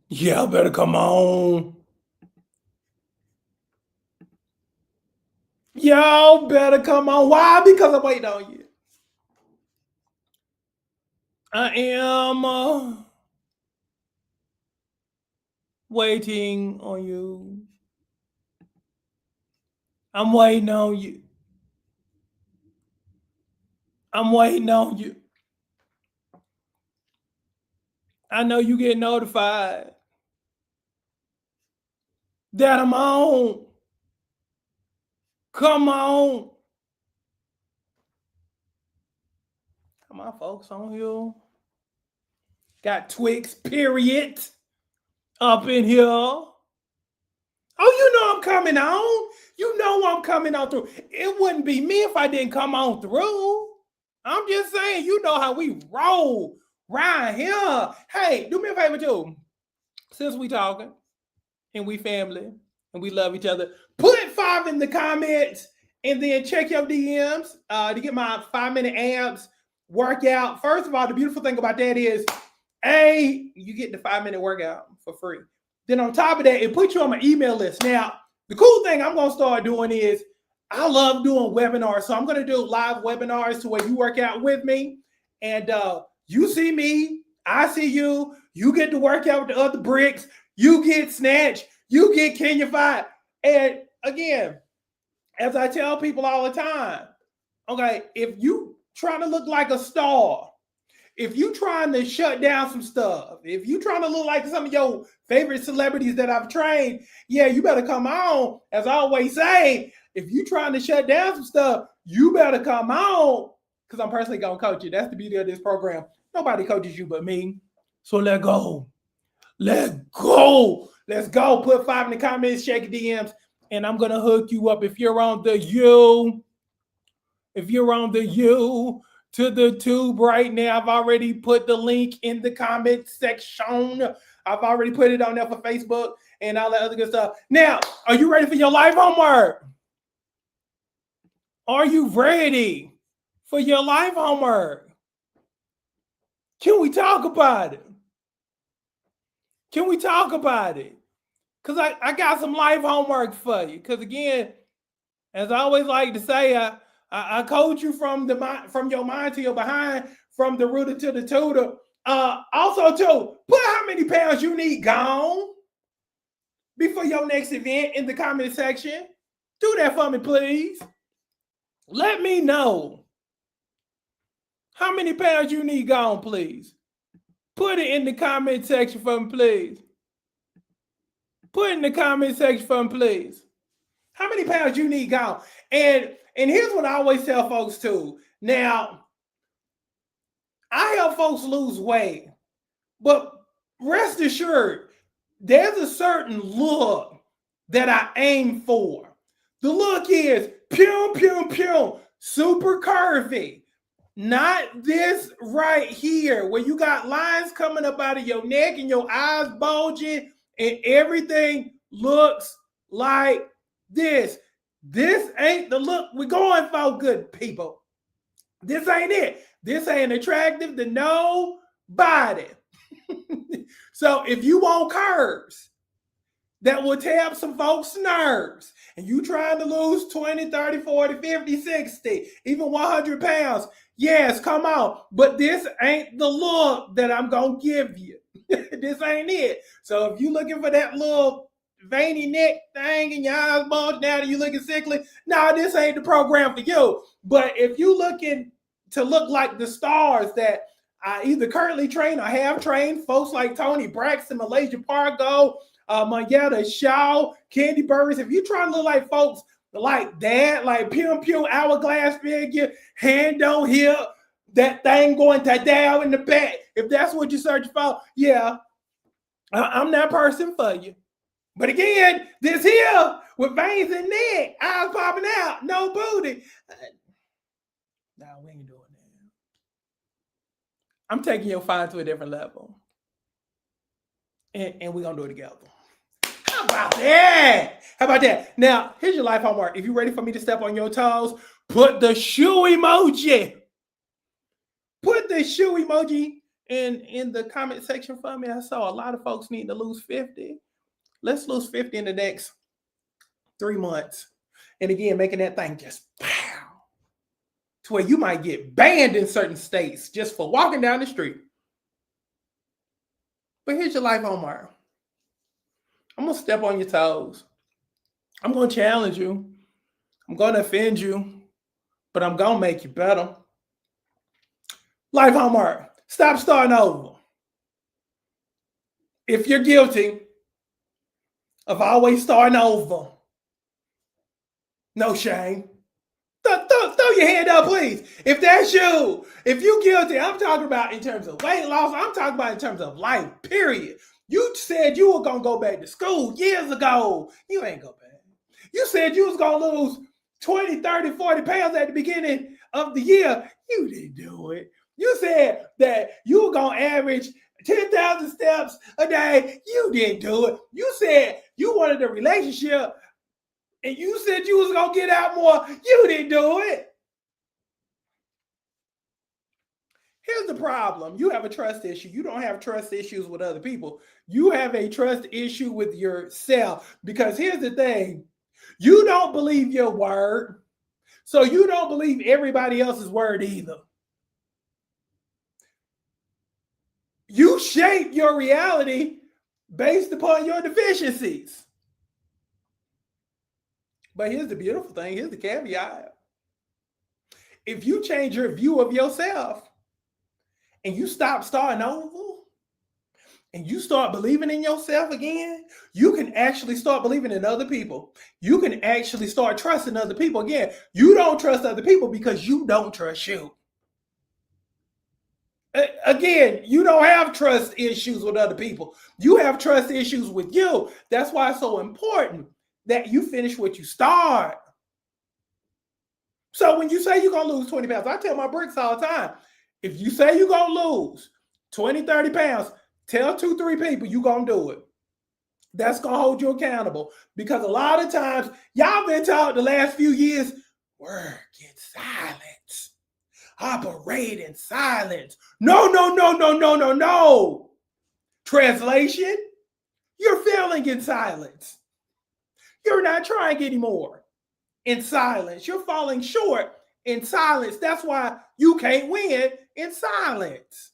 Y'all better come on. Y'all better come on. Why? Because I'm waiting on you. I am waiting on you. I'm waiting on you. I'm waiting on you. I know you get notified that I'm on. Come on. Come on, folks on here. Got Twix, period, up in here. Oh, you know I'm coming on. You know I'm coming on through. It wouldn't be me if I didn't come on through. I'm just saying, you know how we roll right here. Hey, do me a favor too. Since we talking and we family and we love each other, put 5 in the comments and then check your DMs to get my 5-minute abs workout. First of all, the beautiful thing about that is, you get the 5-minute workout for free. Then on top of that, it puts you on my email list. Now, the cool thing I'm going to start doing is I love doing webinars. So I'm going to do live webinars to where you work out with me and you see me, I see you, you get to work out with the other bricks, you get snatched, you get Kenyafied. And again, as I tell people all the time, okay, if you trying to look like a star, if you trying to shut down some stuff, if you trying to look like some of your favorite celebrities that I've trained, yeah, you better come on. As I always say, if you trying to shut down some stuff, you better come on because I'm personally going to coach you. That's the beauty of this program. Nobody coaches you but me. So let go. Let go. Let's go. Put 5 in the comments, check your DMs, and I'm going to hook you up if you're on the U. If you're on the U to the tube right now, I've already put the link in the comment section. I've already put it on there for Facebook and all that other good stuff. Now, are you ready for your life homework? Are you ready for your life homework? Can we talk about it? Can we talk about it? Because I got some life homework for you. Because again, as I always like to say, I coach you from your mind to your behind, from the rooter to the tutor. Also, too, put how many pounds you need gone before your next event in the comment section. Do that for me, please. Let me know how many pounds you need gone, please. Put it in the comment section for me, please. Put it in the comment section for me, please. How many pounds you need gone? And here's what I always tell folks too. Now, I help folks lose weight, but rest assured, there's a certain look that I aim for. The look is pew, pew, pew, super curvy. Not this right here, where you got lines coming up out of your neck and your eyes bulging and everything looks like this. This ain't the look we're going for, good people. This ain't it. This ain't attractive to nobody. So if you want curves that will tear up some folks' nerves and you trying to lose 20, 30, 40, 50, 60, even 100 pounds, yes, come on. But this ain't the look that I'm going to give you. This ain't it. So if you looking for that little veiny neck thing and your eyes bulged out and you looking sickly, no, this ain't the program for you. But if you looking to look like the stars that I either currently train or have trained, folks like Tony Braxton, Malaysia Pargo, Monyetta Shaw, Candy Burris, if you trying to look like folks like that, like Pew Pew hourglass figure, hand on hip, that thing going to down in the back, if that's what you're searching for, yeah, I'm that person for you. But again, this here with veins and neck, eyes popping out, no booty. No, we ain't doing that. I'm taking your fine to a different level. And we're going to do it together. How about that? How about that? Now, here's your life homework. If you're ready for me to step on your toes, put the shoe emoji. Put the shoe emoji in the comment section for me. I saw a lot of folks need to lose 50. Let's lose 50 in the next 3 months. And again, making that thing just pow, to where you might get banned in certain states just for walking down the street. But here's your life homework. I'm going to step on your toes. I'm going to challenge you. I'm going to offend you, but I'm going to make you better. Life homework. Stop starting over. If you're guilty of always starting over, no shame. Throw your hand up, please. If that's you, if you're guilty, I'm talking about in terms of weight loss. I'm talking about in terms of life, period. You said you were going to go back to school years ago. You ain't go back. You said you was going to lose 20, 30, 40 pounds at the beginning of the year. You didn't do it. You said that you were going to average 10,000 steps a day. You didn't do it. You said you wanted a relationship and you said you was going to get out more. You didn't do it. Here's the problem. You have a trust issue. You don't have trust issues with other people. You have a trust issue with yourself. Because here's the thing. You don't believe your word. So you don't believe everybody else's word either. You shape your reality based upon your deficiencies. But here's the beautiful thing. Here's the caveat. If you change your view of yourself and you stop starting over and you start believing in yourself again, you can actually start believing in other people. You can actually start trusting other people again. You don't trust other people because you don't trust you. Again, you don't have trust issues with other people. You have trust issues with you. That's why it's so important that you finish what you start. So when you say you're going to lose 20 pounds, I tell my bricks all the time, if you say you're going to lose 20, 30 pounds, tell 2, 3 people you're going to do it. That's going to hold you accountable. Because a lot of times, y'all been taught the last few years, work in silence. Operate in silence. No. Translation, you're failing in silence. You're not trying anymore in silence. You're falling short in silence. That's why you can't win in silence.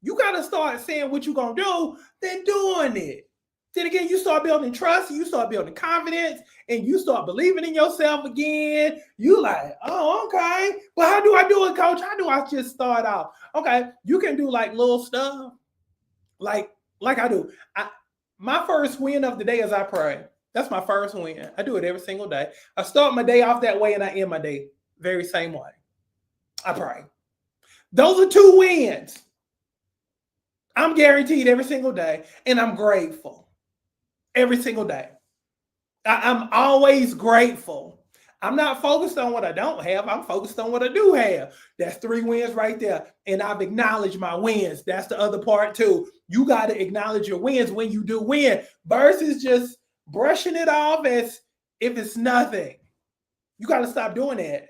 You got to start saying what you're going to do, then doing it. Then again, you start building trust, you start building confidence, and you start believing in yourself again. You like, oh, okay. But how do I do it, coach? How do I just start off? Okay, you can do like little stuff like I do. My first win of the day is I pray. That's my first win. I do it every single day. I start my day off that way and I end my day very same way. I pray. Those are 2 wins. I'm guaranteed every single day, and I'm grateful every single day. I'm always grateful. I'm not focused on what I don't have. I'm focused on what I do have. That's 3 wins right there. And I've acknowledged my wins. That's the other part too. You got to acknowledge your wins when you do win versus just brushing it off as if it's nothing. You got to stop doing that.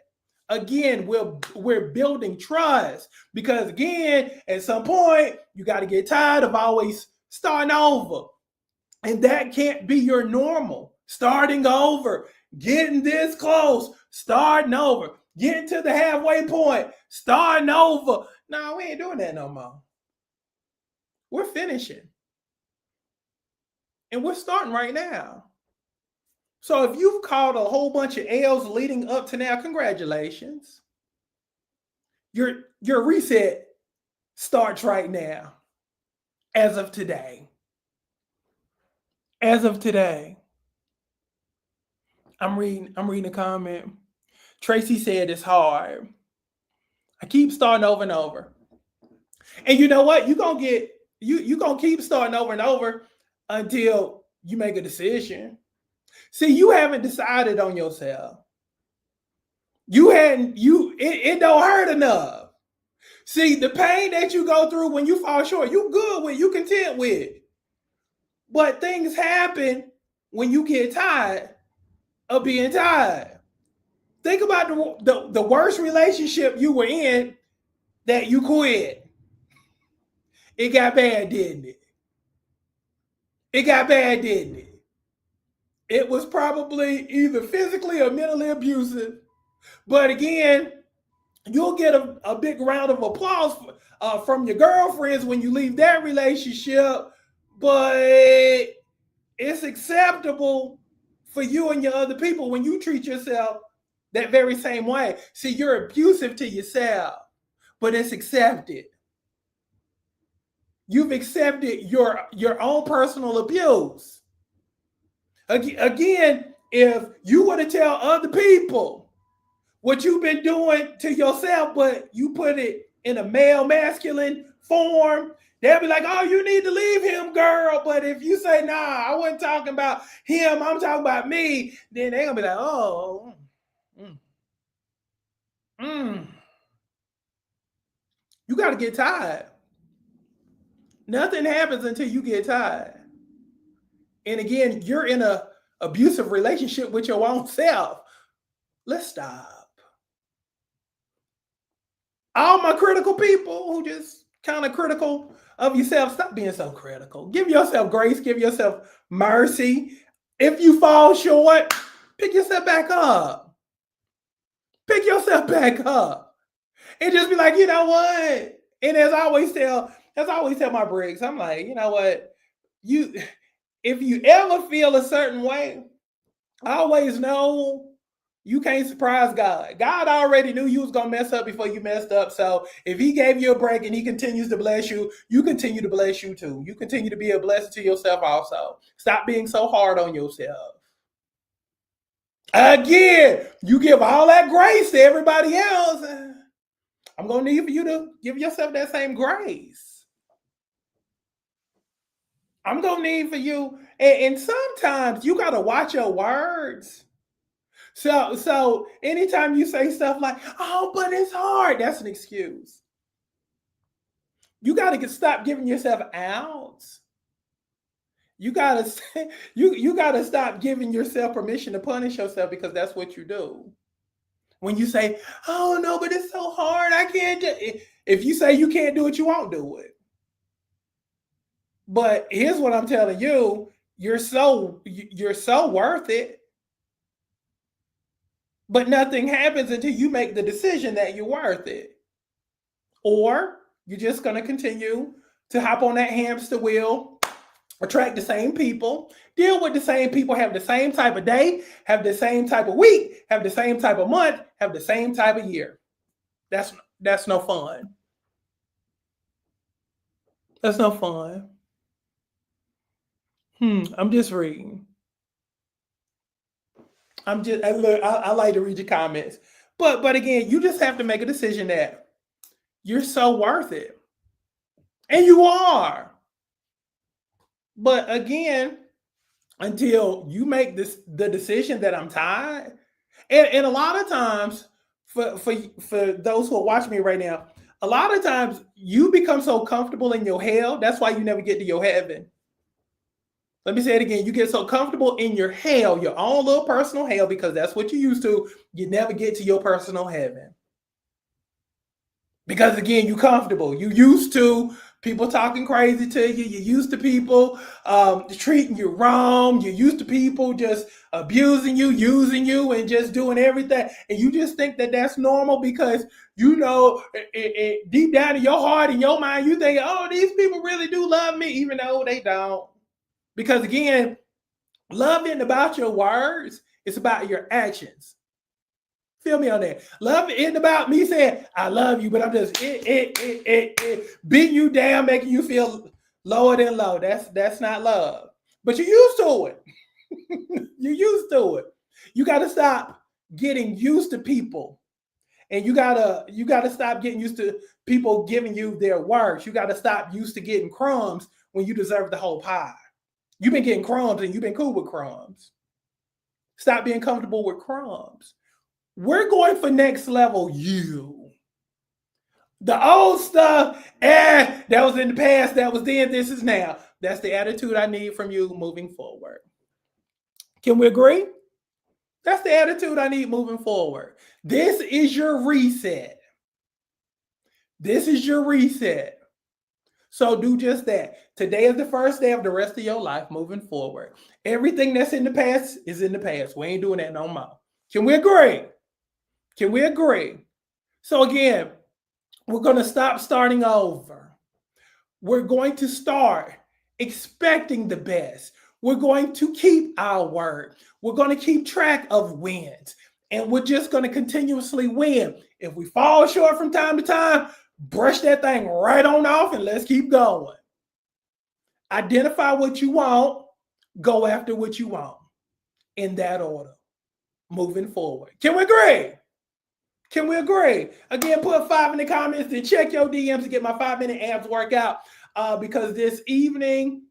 Again, we're building trust because again, at some point, you got to get tired of always starting over. And that can't be your normal. Starting over, getting this close, starting over, getting to the halfway point, starting over. No, we ain't doing that no more. We're finishing. And we're starting right now. So if you've caught a whole bunch of L's leading up to now, congratulations. Your reset starts right now, as of today. As of today. I'm reading a comment. Tracy said it's hard. I keep starting over and over. And you know what? You're gonna keep starting over and over until you make a decision. See, you haven't decided on yourself. It don't hurt enough. See, the pain that you go through when you fall short, you good with, you content with. But things happen when you get tired of being tired. Think about the worst relationship you were in that you quit. It got bad, didn't it? It got bad, didn't it? It was probably either physically or mentally abusive. But again, you'll get a big round of applause from your girlfriends when you leave that relationship. But it's acceptable for you and your other people when you treat yourself that very same way. See, you're abusive to yourself, but it's accepted. You've accepted your own personal abuse. Again, if you were to tell other people what you've been doing to yourself, but you put it in a male masculine form, they'll be like, oh, you need to leave him, girl. But if you say, nah, I wasn't talking about him, I'm talking about me, then they're going to be like, oh, you got to get tired. Nothing happens until you get tired. And again, you're in a abusive relationship with your own self. Let's stop. All my critical people who just kind of critical of yourself, stop being so critical. Give yourself grace, give yourself mercy. If you fall short, pick yourself back up. Pick yourself back up. And just be like, you know what? And as I always tell my Briggs, I'm like, you know what? If you ever feel a certain way, always know you can't surprise God. God already knew you was going to mess up before you messed up. So if he gave you a break and he continues to bless you, you continue to bless you too. You continue to be a blessing to yourself also. Stop being so hard on yourself. Again, you give all that grace to everybody else. I'm going to need for you to give yourself that same grace. I'm going to need for you. And sometimes you got to watch your words. So anytime you say stuff like, oh, but it's hard, that's an excuse. You got to stop giving yourself outs. You got to stop giving yourself permission to punish yourself, because that's what you do. When you say, oh, no, but it's so hard, I can't do it. If you say you can't do it, you won't do it. But here's what I'm telling you, you're so worth it. But nothing happens until you make the decision that you're worth it. Or you're just going to continue to hop on that hamster wheel, attract the same people, deal with the same people, have the same type of day, have the same type of week, have the same type of month, have the same type of year. That's no fun. That's no fun. I'm just reading. I like to read your comments. But again, you just have to make a decision that you're so worth it. And you are. But again, until you make the decision that I'm tired, and a lot of times for those who are watching me right now, a lot of times you become so comfortable in your hell, that's why you never get to your heaven. Let me say it again. You get so comfortable in your hell, your own little personal hell, because that's what you used to. You never get to your personal heaven. Because again, you're comfortable. You used to people talking crazy to you. You're used to people treating you wrong. You're used to people just abusing you, using you, and just doing everything. And you just think that that's normal because, you know, deep down in your heart, in your mind, you think, oh, these people really do love me, even though they don't. Because again, love isn't about your words. It's about your actions. Feel me on that. Love isn't about me saying, I love you, but I'm just beating you down, making you feel lower than low. That's not love. But you're used to it. You're used to it. You got to stop getting used to people. And you gotta stop getting used to people giving you their words. You got to stop used to getting crumbs when you deserve the whole pie. You've been getting crumbs and you've been cool with crumbs. Stop being comfortable with crumbs. We're going for next level you. The old stuff, that was in the past, that was then, this is now. That's the attitude I need from you moving forward. Can we agree? That's the attitude I need moving forward. This is your reset. This is your reset. So do just that. Today is the first day of the rest of your life moving forward. Everything that's in the past is in the past. We ain't doing that no more. Can we agree? Can we agree? So again, we're going to stop starting over. We're going to start expecting the best. We're going to keep our word. We're going to keep track of wins. And we're just going to continuously win. If we fall short from time to time, brush that thing right on off and let's keep going. Identify what you want, go after what you want in that order, moving forward. Can we agree? Can we agree? Again, put 5 in the comments to check your DMs to get my 5-minute abs workout because this evening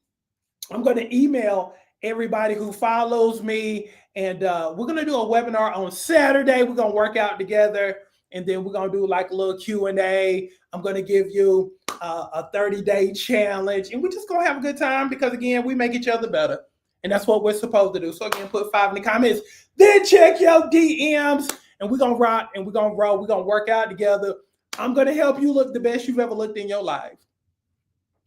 I'm going to email everybody who follows me, and we're going to do a webinar on Saturday. We're going to work out together, and then we're going to do like a little Q&A. I'm going to give you a 30-day challenge, and we're just going to have a good time because, again, we make each other better, and that's what we're supposed to do. So, again, put 5 in the comments. Then check your DMs, and we're going to rock, and we're going to roll. We're going to work out together. I'm going to help you look the best you've ever looked in your life.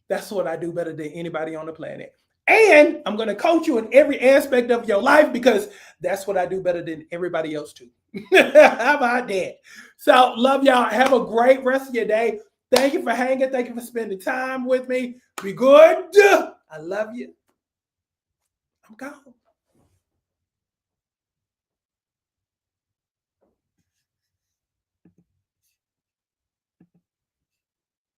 That's what I do better than anybody on the planet. And I'm going to coach you in every aspect of your life because that's what I do better than everybody else too. How about that? So love y'all. Have a great rest of your day. Thank you for hanging. Thank you for spending time with me. Be good. I love you. I'm gone.